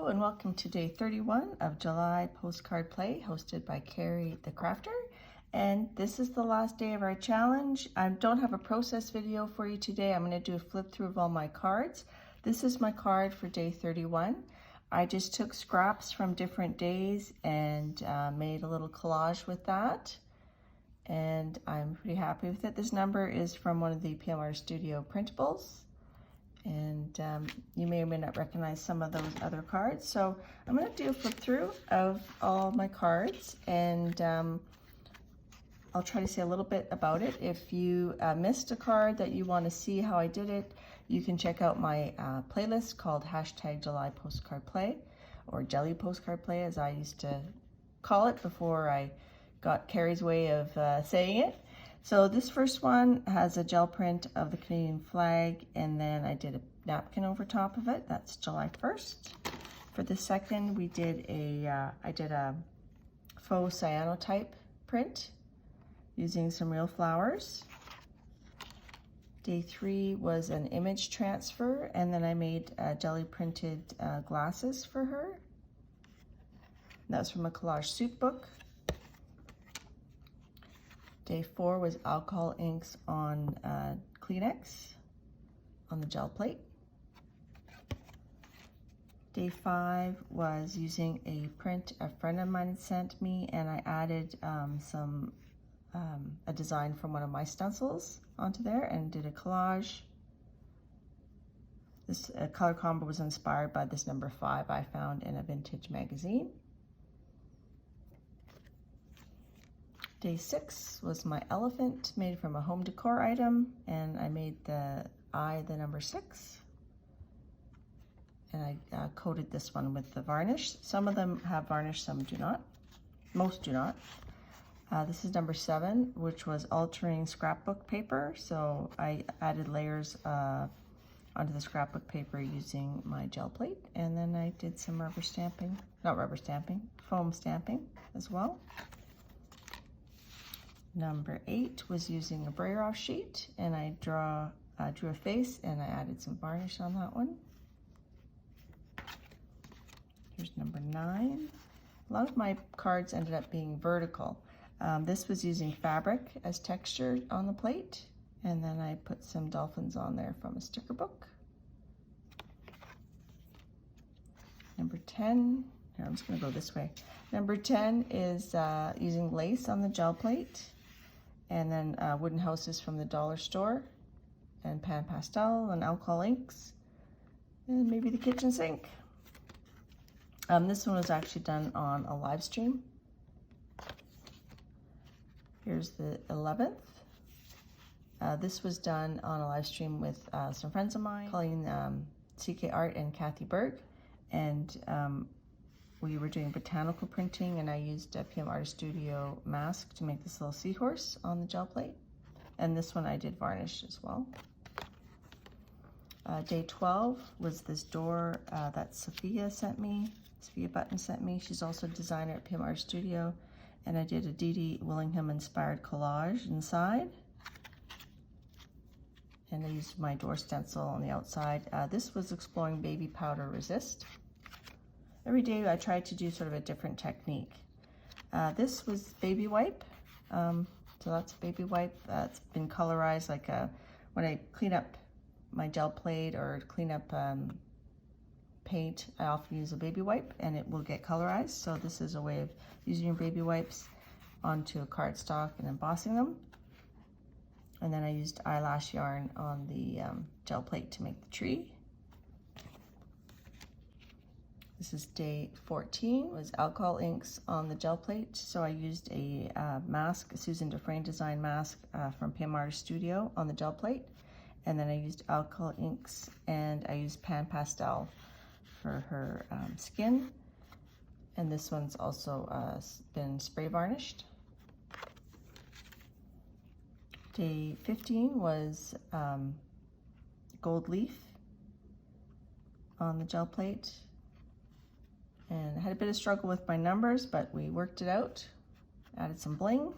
Hello and welcome to day 31 of July Postcard Play, hosted by Carrie the Crafter. And this is the last day of our challenge. I don't have a process video for you today. I'm going to do a flip through of all my cards. This is my card for day 31. I just took scraps from different days and made a little collage with that. And I'm pretty happy with it. This number is from one of the PMR Studio printables. And you may or may not recognize some of those other cards. So I'm going to do a flip through of all my cards, and I'll try to say a little bit about it. If you missed a card that you want to see how I did it, you can check out my playlist called #July Postcard Play, or Jelly Postcard Play as I used to call it before I got Carrie's way of saying it. So this first one has a gel print of the Canadian flag, and then I did a napkin over top of it. That's July 1st. For the second, we did I did a faux cyanotype print using some real flowers. Day 3 was an image transfer, and then I made jelly printed glasses for her. That was from a collage soup book. Day 4 was alcohol inks on Kleenex on the gel plate. Day 5 was using a print a friend of mine had sent me, and I added a design from one of my stencils onto there and did a collage. This color combo was inspired by this number 5 I found in a vintage magazine. Day 6 was my elephant, made from a home decor item, and I made the number 6. And I coated this one with the varnish. Some of them have varnish, some do not. Most do not. This is number 7, which was altering scrapbook paper. So I added layers onto the scrapbook paper using my gel plate. And then I did some rubber stamping, not rubber stamping, foam stamping as well. Number 8 was using a brayer off sheet, and I drew a face, and I added some varnish on that one. Here's number 9. A lot of my cards ended up being vertical. This was using fabric as texture on the plate, and then I put some dolphins on there from a sticker book. Number 10, here I'm just going to go this way. Number 10 is using lace on the gel plate, and then wooden houses from the dollar store, and pan pastel and alcohol inks, and maybe the kitchen sink. This one was actually done on a live stream. Here's the 11th. This was done on a live stream with some friends of mine, calling CK Art and Kathy Berg, and we were doing botanical printing, and I used a PMR Studio mask to make this little seahorse on the gel plate. And this one I did varnish as well. Day 12 was this door that Sophia Button sent me. She's also a designer at PMR Studio. And I did a Dee Dee Willingham inspired collage inside. And I used my door stencil on the outside. This was exploring baby powder resist. Every day I tried to do sort of a different technique. This was baby wipe. So that's baby wipe. It's been colorized like when I clean up my gel plate or clean up paint, I often use a baby wipe and it will get colorized. So this is a way of using your baby wipes onto a cardstock and embossing them. And then I used eyelash yarn on the gel plate to make the tree. This is day 14, was alcohol inks on the gel plate. So I used a mask, a Susan Dufresne design mask from PMR Studio on the gel plate. And then I used alcohol inks, and I used pan pastel for her skin. And this one's also been spray varnished. Day 15 was gold leaf on the gel plate. And I had a bit of struggle with my numbers, but we worked it out. Added some bling.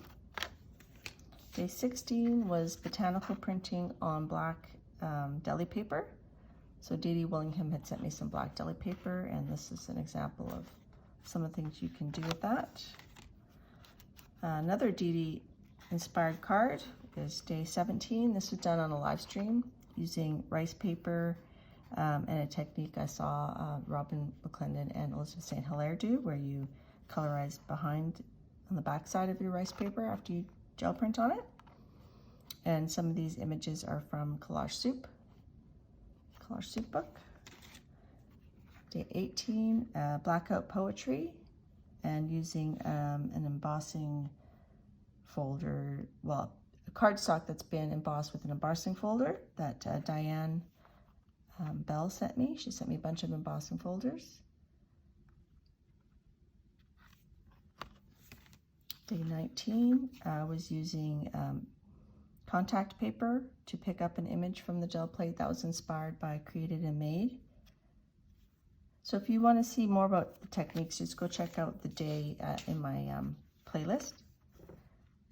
Day 16 was botanical printing on black deli paper So Dee Dee Willingham had sent me some black deli paper, and this is an example of some of the things you can do with that. Another Dee Dee inspired card is day 17. This was done on a live stream using rice paper and a technique I saw Robin McClendon and Elizabeth St. Hilaire do, where you colorize behind on the back side of your rice paper after you gel print on it. And some of these images are from Collage Soup book. Day 18, blackout poetry, and using an embossing folder, well, a cardstock that's been embossed with an embossing folder that Diane Bell sent me. She sent me a bunch of embossing folders. Day 19, I was using contact paper to pick up an image from the gel plate that was inspired by Created and Made. So if you want to see more about the techniques, just go check out the day in my playlist.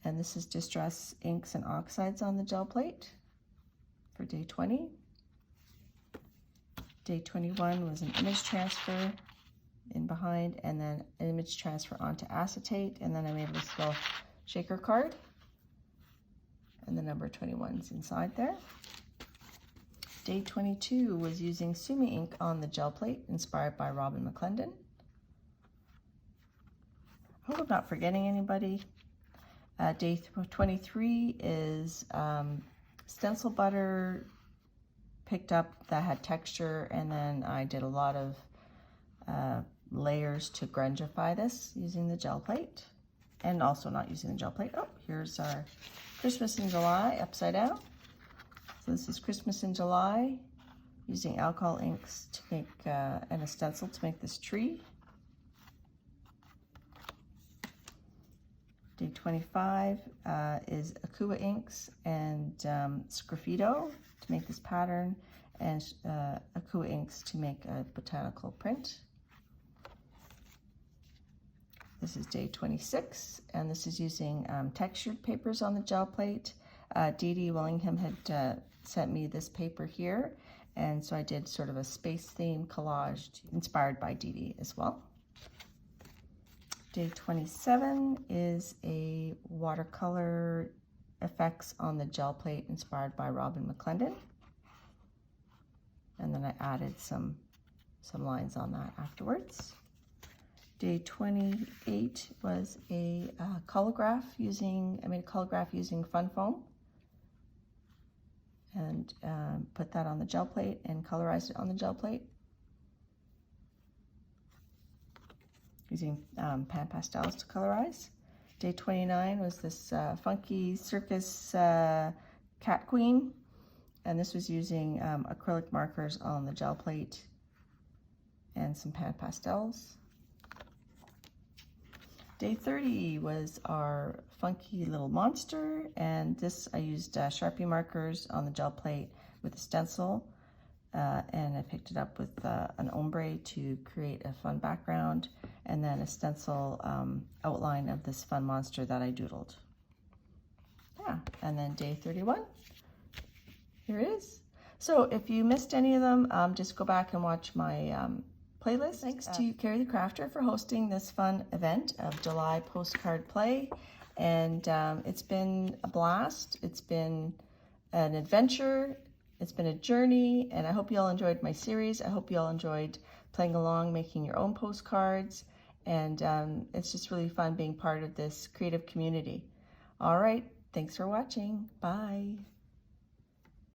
And this is Distress Inks and Oxides on the gel plate for day 20. Day 21 was an image transfer in behind, and then an image transfer onto acetate, and then I made this little shaker card. And the number 21 is inside there. Day 22 was using Sumi ink on the gel plate, inspired by Robin McClendon. I hope I'm not forgetting anybody. Day 23 is stencil butter picked up that had texture, and then I did a lot of layers to grungify this using the gel plate, and also not using the gel plate. Oh, here's our Christmas in July upside down. So this is Christmas in July, using alcohol inks to make and a stencil to make this tree. Day 25 is Akua inks and Sgraffito to make this pattern, and Akua inks to make a botanical print. This is day 26, and this is using textured papers on the gel plate. Dee Dee Willingham had sent me this paper here, and so I did sort of a space theme collage inspired by Dee Dee as well. Day 27 is a watercolor effects on the gel plate inspired by Robin McClendon. And then I added some lines on that afterwards. Day 28 was a colograph I made a colograph using fun foam, and put that on the gel plate and colorized it on the gel plate using pan pastels to colorize. Day 29 was this funky circus cat queen, and this was using acrylic markers on the gel plate and some pan pastels. Day 30 was our funky little monster, and this I used Sharpie markers on the gel plate with a stencil, and I picked it up with an ombre to create a fun background, and then a stencil outline of this fun monster that I doodled. Yeah, and then day 31, here it is. So if you missed any of them, just go back and watch my playlist. Thanks to Carrie the Crafter for hosting this fun event of July Postcard Play, and it's been a blast. It's been an adventure. It's been a journey, and I hope you all enjoyed my series. I hope you all enjoyed playing along, making your own postcards, and it's just really fun being part of this creative community. All right, thanks for watching. Bye.